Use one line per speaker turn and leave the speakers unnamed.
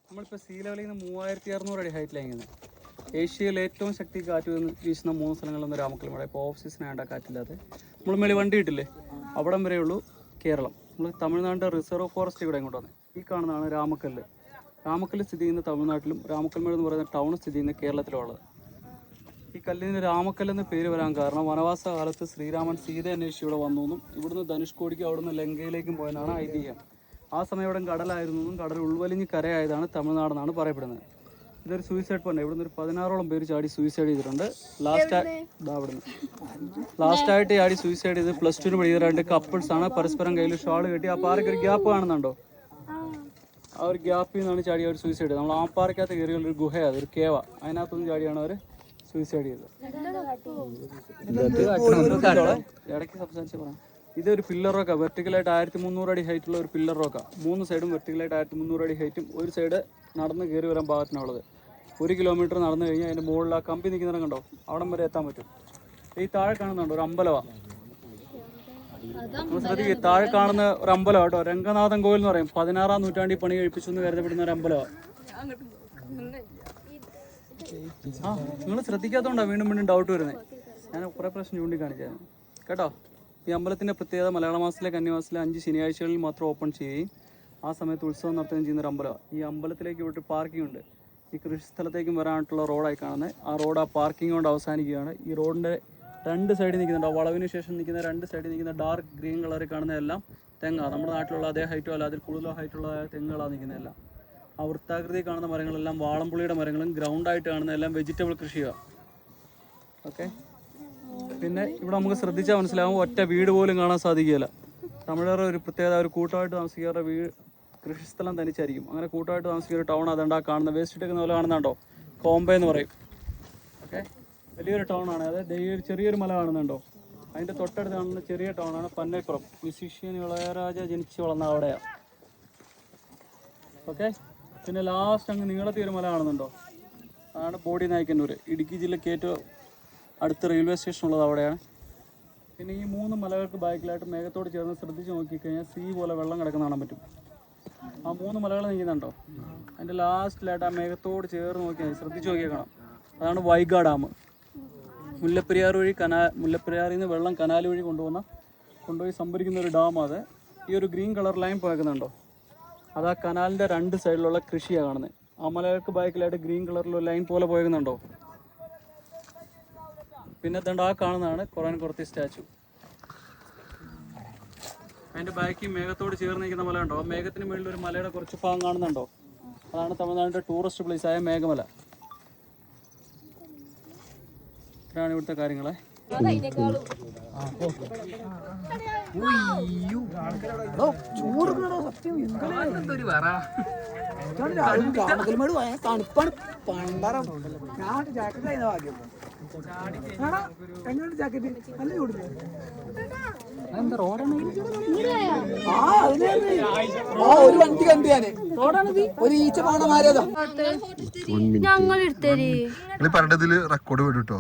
നമ്മളിപ്പോൾ സീ ലെവലിൽ നിന്ന് 3600 അടി ഹൈറ്റിലാണ്. ഏഷ്യയിൽ ഏറ്റവും ശക്തി കാറ്റ് വീശുന്ന 3 സ്ഥലങ്ങളിലൊന്ന് രാമക്കൽമേട്. ഇപ്പോൾ ഓഫ് സീസൺ ആയതുകൊണ്ട് കാറ്റില്ലാതെ നമ്മൾ മേലെ വണ്ടി കിട്ടില്ലേ, അവിടം വരെയുള്ളൂ കേരളം. നമ്മൾ തമിഴ്നാടിൻ്റെ റിസർവ് ഫോറസ്റ്റ് ഇവിടെ ഇങ്ങോട്ട് വന്നത്. ഈ കാണുന്നതാണ് രാമക്കല്ല്. രാമക്കല്ല് സ്ഥിതി ചെയ്യുന്ന തമിഴ്നാട്ടിലും രാമക്കൽമേട് എന്ന് പറയുന്ന ടൗൺ സ്ഥിതി ചെയ്യുന്ന കേരളത്തിലുള്ളത്. ഈ കല്ലിന് രാമക്കല്ലെന്ന് പേര് വരാൻ കാരണം വനവാസ കാലത്ത് ശ്രീരാമൻ സീത അന്വേഷിച്ച് ഇവിടെ വന്നു എന്നും ഇവിടുന്ന് ധനുഷ്കോടിക്കും അവിടുന്ന് ലങ്കയിലേക്കും പോയെന്നാണ് ഐതിഹ്യം. ആ സമയം ഇവിടെ കടലായിരുന്നു എന്നും കടൽ ഉൾവലിഞ്ഞ് കരയായതാണ് തമിഴ്നാടെന്നാണ് പറയപ്പെടുന്നത്. ഇതൊരു സൂയിസൈഡ് പോയിന്റ്. ഇവിടുന്ന് ഒരു 16ഓളം പേര് ചാടി സൂയിസൈഡ് ചെയ്തിട്ടുണ്ട്. ലാസ്റ്റായിട്ട് ചാടി സൂയിസൈഡ് ചെയ്ത് +2 പഠിക്കുന്ന 2 കപ്പിൾസ് ആണ്. പരസ്പരം കയ്യിൽ ഷാള് കെട്ടി. ആ പാറയ്ക്ക് ഒരു ഗ്യാപ്പ് കാണുന്നുണ്ടോ? ആ ഒരു ഗ്യാപ്പിൽ നിന്നാണ് ചാടി അവർ സൂയിസൈഡ് ചെയ്തത്. നമ്മൾ ആ പാറയ്ക്കകത്ത് കയറിയുള്ളൊരു ഗുഹയാണ്, ഒരു കേവ. അതിനകത്തൊന്നും ചാടിയാണ് അവർ സൂയിസൈഡ് ചെയ്തത്. ഇടയ്ക്ക് സംസാരിച്ച് പറയാം. ഇതൊരു പില്ലർ റോക്കാ. വെർട്ടിക്കലായിട്ട് 1300 അടി ഹൈറ്റുള്ള ഒരു പില്ലർ റോക്കാ. 3 സൈഡും വെർട്ടിക്കലായിട്ട് 1300 അടി ഹൈറ്റും ഒരു സൈഡ് നടന്ന് കയറി വരാൻ പാകത്തിനുള്ളത്. 1 കിലോമീറ്റർ നടന്നു കഴിഞ്ഞാൽ അതിൻ്റെ മുകളിൽ ആ കമ്പി നിൽക്കുന്നിടം കണ്ടോ, അവിടം വരെ എത്താൻ പറ്റും. ഈ താഴെ കാണുന്നുണ്ടോ ഒരു അമ്പലമാണ്. നമ്മൾ ശ്രദ്ധിക്കുക, താഴെ കാണുന്ന ഒരു അമ്പലം കേട്ടോ, രംഗനാഥൻ കോവിൽ എന്ന് പറയും. 16-ാം നൂറ്റാണ്ടിൽ പണി കഴിപ്പിച്ചു എന്ന് കരുതപ്പെടുന്ന ഒരു അമ്പലമാണ്. നിങ്ങൾ ശ്രദ്ധിക്കാത്തതുകൊണ്ടാണ് വീണ്ടും വീണ്ടും ഡൗട്ട് വരുന്നത്. ഞാൻ കുറേ പ്രശ്നം ചൂണ്ടിക്കാണിച്ചായിരുന്നു കേട്ടോ. ഈ അമ്പലത്തിൻ്റെ പ്രത്യേകത മലയാള മാസത്തിലെ കന്നിമാസത്തിലെ 5 ശനിയാഴ്ചകളിൽ മാത്രം ഓപ്പൺ ചെയ്യുകയും ആ സമയത്ത് ഉത്സവം നടത്തുകയും ചെയ്യുന്ന ഒരു അമ്പലമാണ്. ഈ അമ്പലത്തിലേക്ക് ഇവിടെ പാർക്കിംഗ് ഉണ്ട്. ഈ കൃഷിസ്ഥലത്തേക്കും വരാനായിട്ടുള്ള റോഡായി കാണുന്നത്. ആ റോഡ് ആ പാർക്കിംഗ് കൊണ്ട് അവസാനിക്കുകയാണ്. ഈ റോഡിൻ്റെ 2 സൈഡിൽ നിൽക്കുന്നുണ്ട്, വളവിന് ശേഷം നിൽക്കുന്ന 2 സൈഡിൽ നിൽക്കുന്ന ഡാർക്ക് ഗ്രീൻ കളറിൽ കാണുന്നതെല്ലാം തെങ്ങാണ്. നമ്മുടെ നാട്ടിലുള്ള അതേ ഹൈറ്റോ അല്ല അതിൽ കൂടുതലോ ഹൈറ്റുള്ള തെങ്ങുകളാണ് നിൽക്കുന്നതെല്ലാം. ആ വൃത്താകൃതി കാണുന്ന മരങ്ങളെല്ലാം വാളംപുളിയുടെ മരങ്ങളും ഗ്രൗണ്ടായിട്ട് കാണുന്നതെല്ലാം വെജിറ്റബിൾ കൃഷിയാണ്. ഓക്കെ. പിന്നെ ഇവിടെ നമുക്ക് ശ്രദ്ധിച്ചാൽ മനസ്സിലാവും, ഒറ്റ വീട് പോലും കാണാൻ സാധിക്കുകയില്ല. തമിഴരുടെ ഒരു പ്രത്യേകത, ഒരു കൂട്ടമായിട്ട് താമസിക്കാറുടെ കൃഷിസ്ഥലം തനിച്ചായിരിക്കും. അങ്ങനെ കൂട്ടമായിട്ട് താമസിക്കുന്ന ഒരു ടൗൺ അതുകൊണ്ട് ആ കാണുന്ന വേസ്റ്റ് ഇട്ടേക്കുന്ന പോലെ കാണുന്നുണ്ടോ, കോംബെ എന്ന് പറയും. ഓക്കെ, വലിയൊരു ടൗണാണ്. അതായത് ചെറിയൊരു മല കാണുന്നുണ്ടോ, അതിൻ്റെ തൊട്ടടുത്ത് കാണുന്ന ചെറിയ ടൗണാണ് പന്നേപ്പുറം. മ്യൂസീഷ്യൻ ഇളയരാജ ജനിച്ച് വളർന്ന അവിടെയാണ്. ഓക്കെ. പിന്നെ ലാസ്റ്റ് അങ്ങ് നീളത്തിൽ ഒരു മല കാണുന്നുണ്ടോ, അതാണ് ബോഡി നായ്ക്കന്നൂർ. ഇടുക്കി ജില്ലയ്ക്ക് ഏറ്റവും അടുത്ത റെയിൽവേ സ്റ്റേഷൻ ഉള്ളത് അവിടെയാണ്. പിന്നെ ഈ 3 മലകൾക്ക് ബാക്കിലായിട്ട് മേഘത്തോട് ചേർന്ന് ശ്രദ്ധിച്ച് നോക്കിക്കഴിഞ്ഞാൽ സീ പോലെ വെള്ളം കിടക്കുന്ന കാണാൻ പറ്റും. ആ 3 മലകൾ നിൽക്കുന്നുണ്ടോ, അതിൻ്റെ ലാസ്റ്റിലായിട്ട് ആ മേഘത്തോട് ചേർന്ന് നോക്കിയാൽ ശ്രദ്ധിച്ച് നോക്കിയാൽ കാണാം. അതാണ് വൈഗാ ഡാം. മുല്ലപ്പെരിയാറിൽ നിന്ന് വെള്ളം കനാൽ വഴി കൊണ്ടുപോയി സംഭരിക്കുന്ന ഒരു ഡാം. അത് ഈ ഒരു ഗ്രീൻ കളർ ലൈൻ പോയേക്കുന്നുണ്ടോ, അത് ആ കനാലിൻ്റെ 2 സൈഡിലുള്ള കൃഷിയാണ് കാണുന്നത്. ആ മലകൾക്ക് ബാക്കിലായിട്ട് ഗ്രീൻ കളറിലുള്ള ലൈൻ പോലെ പോയേക്കുന്നുണ്ടോ. പിന്നെ ദണ്ട് ആ കാണുന്നതാണ് ഖുറാൻ കുറത്തി സ്റ്റാച്ചു. അതിൻ്റെ ബാക്കിൽ മേഘത്തോട് ചേർന്ന് നിൽക്കുന്ന മല ഉണ്ടോ, ആ മേഘത്തിന് മുകളിൽ ഒരു മലയുടെ കുറച്ച് ഭാഗം കാണുന്നുണ്ടോ, അതാണ് തമിഴ്നാടിൻ്റെ ടൂറിസ്റ്റ് പ്ലേസ് ആയ മേഘമല. ഇതാണ് ഇവിടുത്തെ കാര്യങ്ങളെ.
തണുപ്പാണ് പണ്ടറ. ഞാൻ ജാക്കറ്റ് ജാക്കറ്റ് നല്ല ചൂടില്ല. ഒരു വണ്ടി കണ്ടു ഞാന്, ഒരു ഈച്ച പോണ മാറിയതാ.
ഞങ്ങൾ എടുത്തേ
പറഞ്ഞതില് റെക്കോർഡ് വിടുട്ടോ.